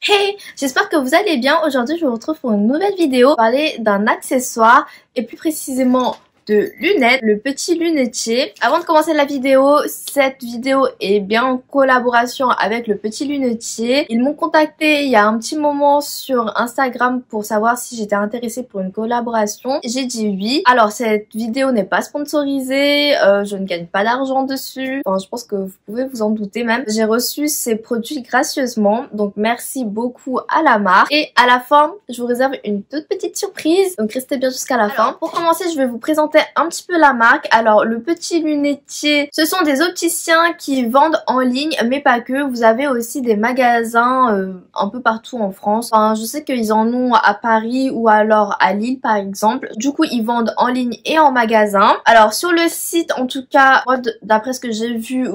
Hey, j'espère que vous allez bien. Aujourd'hui, je vous retrouve pour une nouvelle vidéo pour parler d'un accessoire et plus précisément de lunettes, le petit lunetier. Avant de commencer la vidéo, cette vidéo est bien en collaboration avec le petit lunetier. Ils m'ont contacté il y a un petit moment sur Instagram pour savoir si j'étais intéressée pour une collaboration. J'ai dit oui. Alors cette vidéo n'est pas sponsorisée, je ne gagne pas d'argent dessus. Enfin, je pense que vous pouvez vous en douter même. J'ai reçu ces produits gracieusement, donc merci beaucoup à la marque. Et à la fin, je vous réserve une toute petite surprise, donc restez bien jusqu'à la fin. Pour commencer, je vais vous présenter un petit peu la marque. Alors le petit lunetier, ce sont des opticiens qui vendent en ligne, mais pas que. Vous avez aussi des magasins un peu partout en France. Enfin, je sais qu'ils en ont à Paris ou alors à Lille par exemple. Du coup, ils vendent en ligne et en magasin. Alors sur le site, en tout cas, d'après ce que j'ai vu,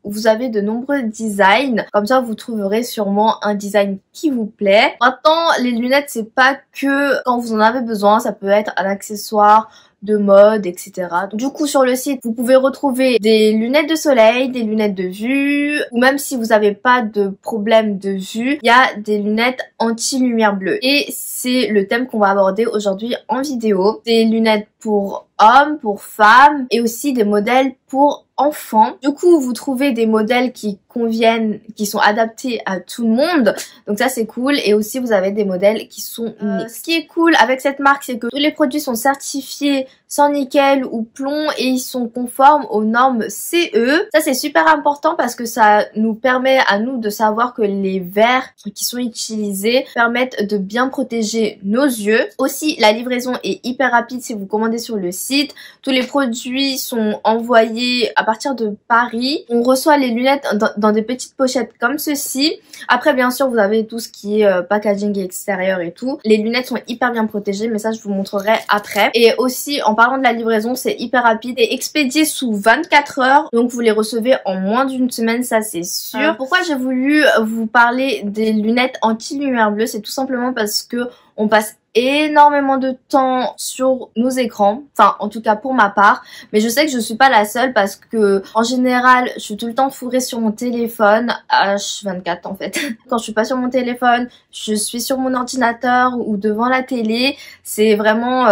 vous avez de nombreux designs. Comme ça, vous trouverez sûrement un design qui vous plaît. Maintenant, les lunettes, c'est pas que quand vous en avez besoin. Ça peut être un accessoire de mode, etc. Donc, du coup, sur le site, vous pouvez retrouver des lunettes de soleil, des lunettes de vue, ou même si vous n'avez pas de problème de vue, il y a des lunettes anti-lumière bleue. Et c'est le thème qu'on va aborder aujourd'hui en vidéo. Des lunettes pour hommes, pour femmes, et aussi des modèles pour enfants. Du coup, vous trouvez des modèles qui conviennent, qui sont adaptés à tout le monde. Donc ça, c'est cool. Et aussi, vous avez des modèles qui sont uniques. Ce qui est cool avec cette marque, c'est que tous les produits sont certifiés sans nickel ou plomb et ils sont conformes aux normes CE. Ça, c'est super important parce que ça nous permet à nous de savoir que les verres qui sont utilisés permettent de bien protéger nos yeux. Aussi, la livraison est hyper rapide si vous commandez sur le site. Tous les produits sont envoyés à partir de Paris. On reçoit les lunettes dans des petites pochettes comme ceci. Après, bien sûr, vous avez tout ce qui est packaging extérieur et tout. Les lunettes sont hyper bien protégées, mais ça, je vous montrerai après. Et aussi, en parlant de la livraison, c'est hyper rapide et expédié sous 24 heures. Donc, vous les recevez en moins d'une semaine, ça, c'est sûr. Pourquoi j'ai voulu vous parler des lunettes anti-lumière bleue? C'est tout simplement parce que on passe énormément de temps sur nos écrans, enfin en tout cas pour ma part, mais je sais que je suis pas la seule parce que en général je suis tout le temps fourrée sur mon téléphone H24 en fait. Quand je suis pas sur mon téléphone, je suis sur mon ordinateur ou devant la télé. C'est vraiment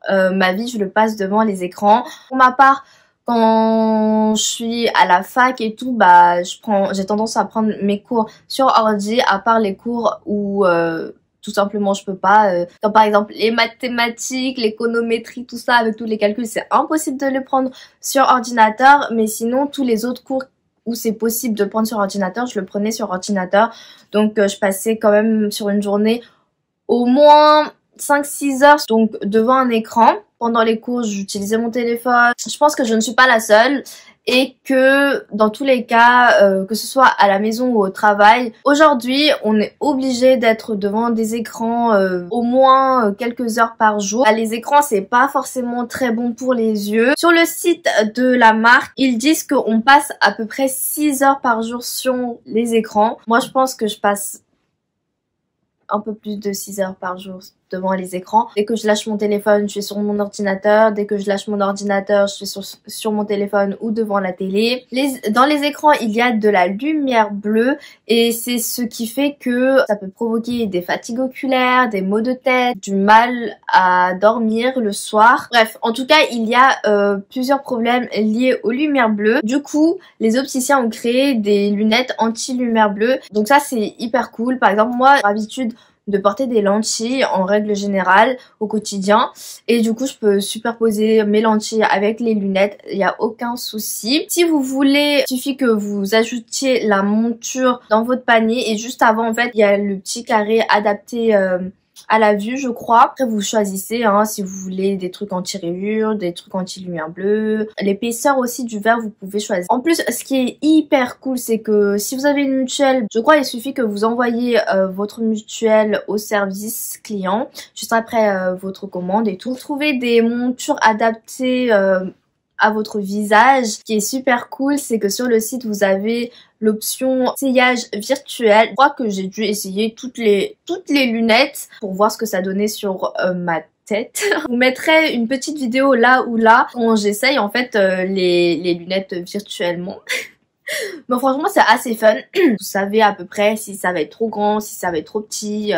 ma vie, je le passe devant les écrans. Pour ma part, quand je suis à la fac et tout, bah j'ai tendance à prendre mes cours sur ordi, à part les cours où tout simplement je peux pas, comme par exemple les mathématiques, l'économétrie, tout ça avec tous les calculs, c'est impossible de les prendre sur ordinateur, mais sinon tous les autres cours où c'est possible de le prendre sur ordinateur, je le prenais sur ordinateur. Donc je passais quand même sur une journée au moins 5-6 heures donc devant un écran. Pendant les cours, j'utilisais mon téléphone. Je pense que je ne suis pas la seule et que dans tous les cas, que ce soit à la maison ou au travail, aujourd'hui, on est obligé d'être devant des écrans au moins quelques heures par jour. Les écrans, c'est pas forcément très bon pour les yeux. Sur le site de la marque, ils disent qu'on passe à peu près 6 heures par jour sur les écrans. Moi, je pense que je passe un peu plus de 6 heures par jour devant les écrans. Dès que je lâche mon téléphone, je suis sur mon ordinateur. Dès que je lâche mon ordinateur, je suis sur mon téléphone ou devant la télé. Dans les écrans, il y a de la lumière bleue et c'est ce qui fait que ça peut provoquer des fatigues oculaires, des maux de tête, du mal à dormir le soir. Bref, en tout cas, il y a plusieurs problèmes liés aux lumières bleues. Du coup, les opticiens ont créé des lunettes anti-lumière bleue. Donc ça, c'est hyper cool. Par exemple, moi, j'ai l'habitude de porter des lentilles en règle générale au quotidien et du coup je peux superposer mes lentilles avec les lunettes, il n'y a aucun souci. Si vous voulez, il suffit que vous ajoutiez la monture dans votre panier et juste avant en fait il y a le petit carré adapté à la vue je crois. Après vous choisissez si vous voulez des trucs anti-rayures, des trucs anti-lumière bleue. L'épaisseur aussi du verre vous pouvez choisir. En plus ce qui est hyper cool c'est que si vous avez une mutuelle, je crois il suffit que vous envoyez votre mutuelle au service client juste après votre commande et tout. Vous trouvez des montures adaptées à votre visage. Ce qui est super cool, c'est que sur le site, vous avez l'option essayage virtuel. Je crois que j'ai dû essayer toutes les lunettes pour voir ce que ça donnait sur ma tête. Je vous mettrai une petite vidéo là où j'essaye en fait les lunettes virtuellement. Mais franchement c'est assez fun. Vous savez à peu près si ça va être trop grand, si ça va être trop petit.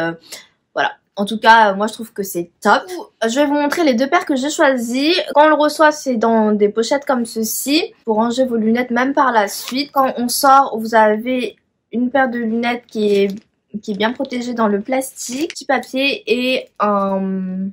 Voilà. En tout cas, moi je trouve que c'est top. Je vais vous montrer les deux paires que j'ai choisies. Quand on le reçoit, c'est dans des pochettes comme ceci pour ranger vos lunettes même par la suite. Quand on sort, vous avez une paire de lunettes qui est bien protégée dans le plastique, petit papier et un...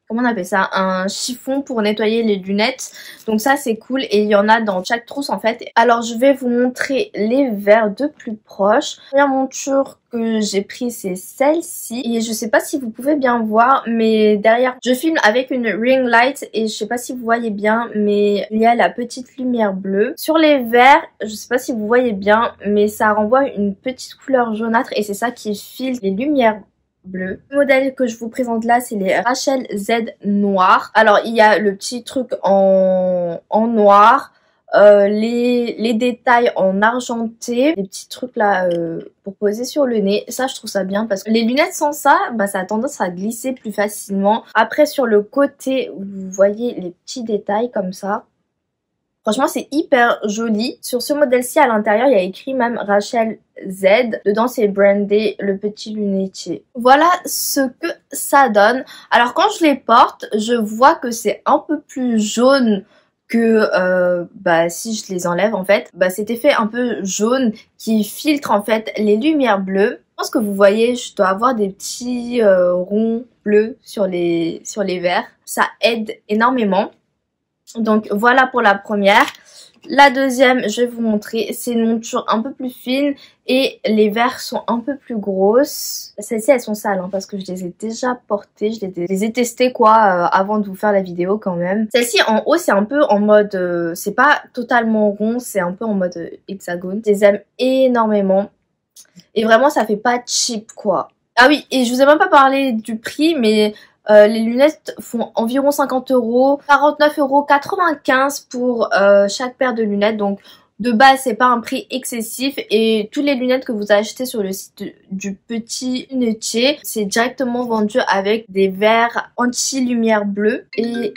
comment on appelle ça, un chiffon pour nettoyer les lunettes. Donc ça c'est cool et il y en a dans chaque trousse en fait. Alors je vais vous montrer les verres de plus proche. La première monture que j'ai pris c'est celle-ci et je sais pas si vous pouvez bien voir mais derrière je filme avec une ring light et je sais pas si vous voyez bien mais il y a la petite lumière bleue. Sur les verres je sais pas si vous voyez bien mais ça renvoie une petite couleur jaunâtre et c'est ça qui filtre les lumières bleu. Le modèle que je vous présente là c'est les Rachel Z noir. Alors il y a le petit truc en noir, les détails en argenté, les petits trucs là pour poser sur le nez. Ça je trouve ça bien parce que les lunettes sans ça, bah ça a tendance à glisser plus facilement. Après sur le côté vous voyez les petits détails comme ça. Franchement, c'est hyper joli. Sur ce modèle-ci, à l'intérieur, il y a écrit même Rachel Z. Dedans, c'est brandé le petit lunetier. Voilà ce que ça donne. Alors, quand je les porte, je vois que c'est un peu plus jaune que si je les enlève en fait. Cet effet un peu jaune qui filtre en fait les lumières bleues. Je pense que vous voyez, je dois avoir des petits ronds bleus sur les verres. Ça aide énormément. Donc voilà pour la première. La deuxième, je vais vous montrer, c'est une monture un peu plus fine et les verres sont un peu plus grosses. Celles-ci elles sont sales parce que je les ai déjà portées, je les ai testées avant de vous faire la vidéo quand même. Celle-ci en haut c'est un peu en mode, c'est pas totalement rond, c'est un peu en mode hexagone. Je les aime énormément et vraiment ça fait pas cheap quoi. Ah oui, et je vous ai même pas parlé du prix mais... les lunettes font environ 50 €, 49,95 € pour chaque paire de lunettes. Donc de base c'est pas un prix excessif et toutes les lunettes que vous achetez sur le site du petit lunetier, c'est directement vendu avec des verres anti-lumière bleue. Et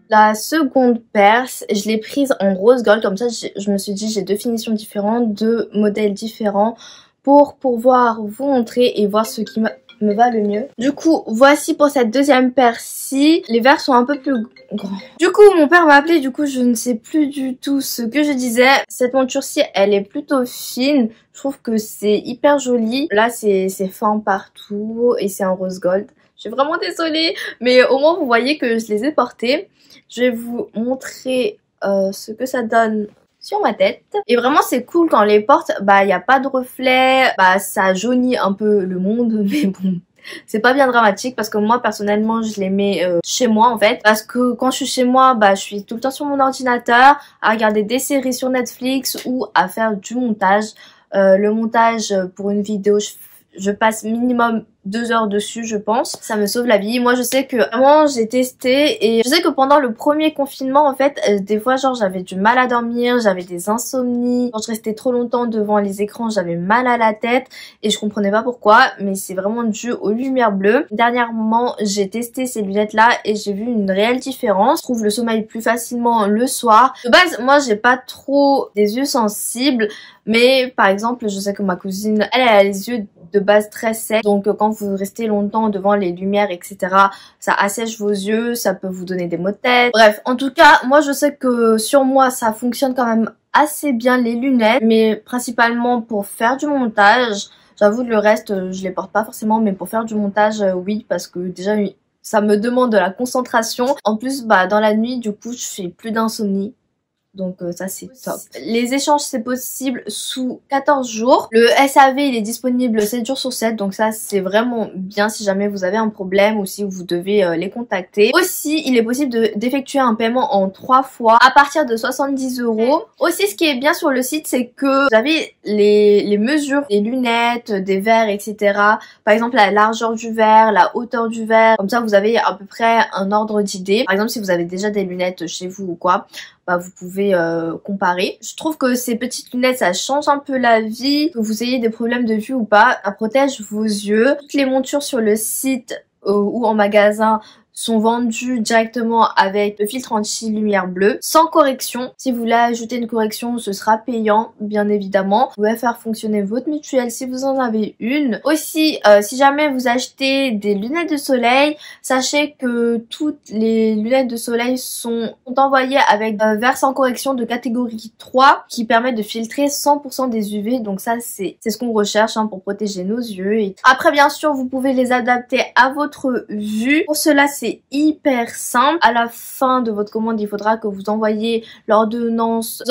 la seconde paire, je l'ai prise en rose gold, comme ça je me suis dit j'ai deux finitions différentes, deux modèles différents pour pouvoir vous montrer et voir ce qui me va le mieux. Du coup, voici pour cette deuxième paire-ci. Les verres sont un peu plus grands. Du coup, mon père m'a appelé, du coup, je ne sais plus du tout ce que je disais. Cette monture-ci, elle est plutôt fine. Je trouve que c'est hyper joli. Là, c'est fin partout et c'est en rose gold. Je suis vraiment désolée, mais au moins, vous voyez que je les ai portées. Je vais vous montrer ce que ça donne sur ma tête. Et vraiment c'est cool quand on les porte, il n'y a pas de reflet, ça jaunit un peu le monde, mais bon, c'est pas bien dramatique parce que moi personnellement je les mets chez moi en fait, parce que quand je suis chez moi, je suis tout le temps sur mon ordinateur à regarder des séries sur Netflix ou à faire du montage. Le montage pour une vidéo, je passe minimum 2 heures dessus je pense. Ça me sauve la vie. Moi je sais que vraiment j'ai testé et je sais que pendant le premier confinement en fait des fois genre j'avais du mal à dormir, j'avais des insomnies. Quand je restais trop longtemps devant les écrans j'avais mal à la tête et je comprenais pas pourquoi, mais c'est vraiment dû aux lumières bleues. Dernièrement j'ai testé ces lunettes là et j'ai vu une réelle différence. Je trouve le sommeil plus facilement le soir. De base moi j'ai pas trop des yeux sensibles, mais par exemple je sais que ma cousine elle a les yeux de base très secs, donc quand vous restez longtemps devant les lumières etc, ça assèche vos yeux, ça peut vous donner des maux de tête. Bref, en tout cas moi je sais que sur moi ça fonctionne quand même assez bien les lunettes, mais principalement pour faire du montage. J'avoue le reste je les porte pas forcément, mais pour faire du montage oui, parce que déjà ça me demande de la concentration. En plus dans la nuit du coup je fais plus d'insomnie. Donc ça c'est top. Les échanges c'est possible sous 14 jours. Le SAV il est disponible 7 jours sur 7. Donc ça c'est vraiment bien si jamais vous avez un problème ou si vous devez les contacter. Aussi il est possible d'effectuer un paiement en 3 fois à partir de 70 €. Aussi ce qui est bien sur le site c'est que vous avez les mesures des lunettes, des verres etc. Par exemple la largeur du verre, la hauteur du verre. Comme ça vous avez à peu près un ordre d'idée. Par exemple si vous avez déjà des lunettes chez vous ou quoi, vous pouvez comparer. Je trouve que ces petites lunettes ça change un peu la vie, que vous ayez des problèmes de vue ou pas, ça protège vos yeux. Toutes les montures sur le site ou en magasin sont vendus directement avec le filtre anti-lumière bleue, sans correction. Si vous voulez ajouter une correction, ce sera payant, bien évidemment. Vous pouvez faire fonctionner votre mutuelle si vous en avez une. Aussi, si jamais vous achetez des lunettes de soleil, sachez que toutes les lunettes de soleil sont envoyées avec un verre sans correction de catégorie 3 qui permet de filtrer 100% des UV. Donc ça, c'est ce qu'on recherche pour protéger nos yeux. Et après, bien sûr, vous pouvez les adapter à votre vue. Pour cela, c'est hyper simple. À la fin de votre commande, il faudra que vous envoyiez l'ordonnance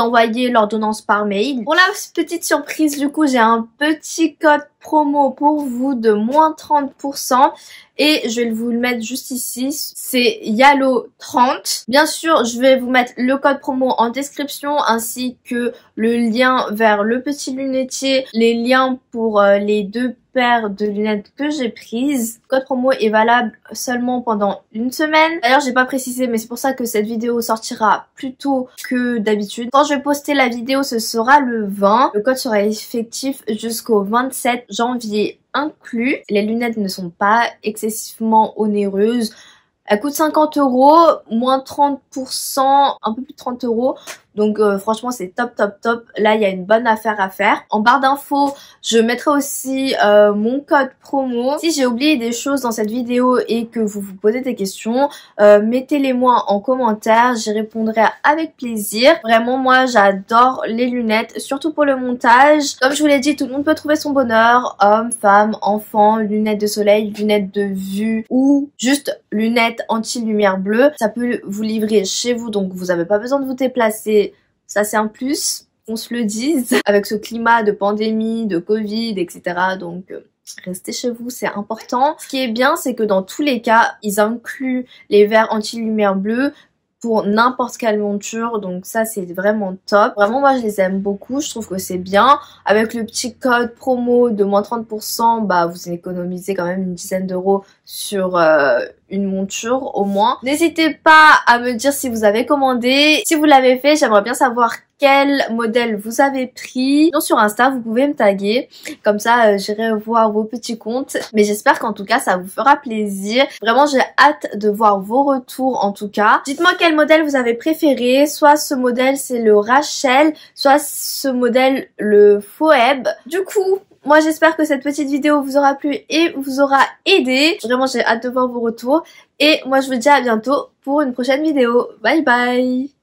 par mail. Pour la petite surprise, du coup, j'ai un petit code promo pour vous de moins 30% et je vais vous le mettre juste ici, c'est YALO30. Bien sûr, je vais vous mettre le code promo en description ainsi que le lien vers le petit lunetier, les liens pour les 2 paires de lunettes que j'ai prises. Le code promo est valable seulement pendant une semaine. D'ailleurs, j'ai pas précisé, mais c'est pour ça que cette vidéo sortira plus tôt que d'habitude. Quand je vais poster la vidéo, ce sera le 20. Le code sera effectif jusqu'au 27 janvier inclus. Les lunettes ne sont pas excessivement onéreuses. Elles coûtent 50 €, moins 30%, un peu plus de 30 €. Donc franchement c'est top. Là il y a une bonne affaire à faire. En barre d'infos je mettrai aussi mon code promo. Si j'ai oublié des choses dans cette vidéo et que vous vous posez des questions, mettez-les moi en commentaire, j'y répondrai avec plaisir. Vraiment moi j'adore les lunettes, surtout pour le montage. Comme je vous l'ai dit, tout le monde peut trouver son bonheur, homme, femme, enfant, lunettes de soleil, lunettes de vue ou juste lunettes anti-lumière bleue. Ça peut vous livrer chez vous, donc vous n'avez pas besoin de vous déplacer. Ça c'est un plus, on se le dise, avec ce climat de pandémie, de Covid, etc. Donc restez chez vous, c'est important. Ce qui est bien, c'est que dans tous les cas, ils incluent les verres anti-lumière bleue pour n'importe quelle monture, donc ça c'est vraiment top. Vraiment moi je les aime beaucoup, je trouve que c'est bien. Avec le petit code promo de moins 30%, bah vous économisez quand même une dizaine d'euros sur une monture au moins. N'hésitez pas à me dire si vous avez commandé. Si vous l'avez fait, j'aimerais bien savoir quel modèle vous avez pris. Sinon sur Insta, vous pouvez me taguer. Comme ça, j'irai voir vos petits comptes. Mais j'espère qu'en tout cas, ça vous fera plaisir. Vraiment, j'ai hâte de voir vos retours en tout cas. Dites-moi quel modèle vous avez préféré. Soit ce modèle, c'est le Rachel, soit ce modèle, le Phoebe. Du coup, moi j'espère que cette petite vidéo vous aura plu et vous aura aidé. Vraiment j'ai hâte de voir vos retours. Et moi je vous dis à bientôt pour une prochaine vidéo. Bye bye!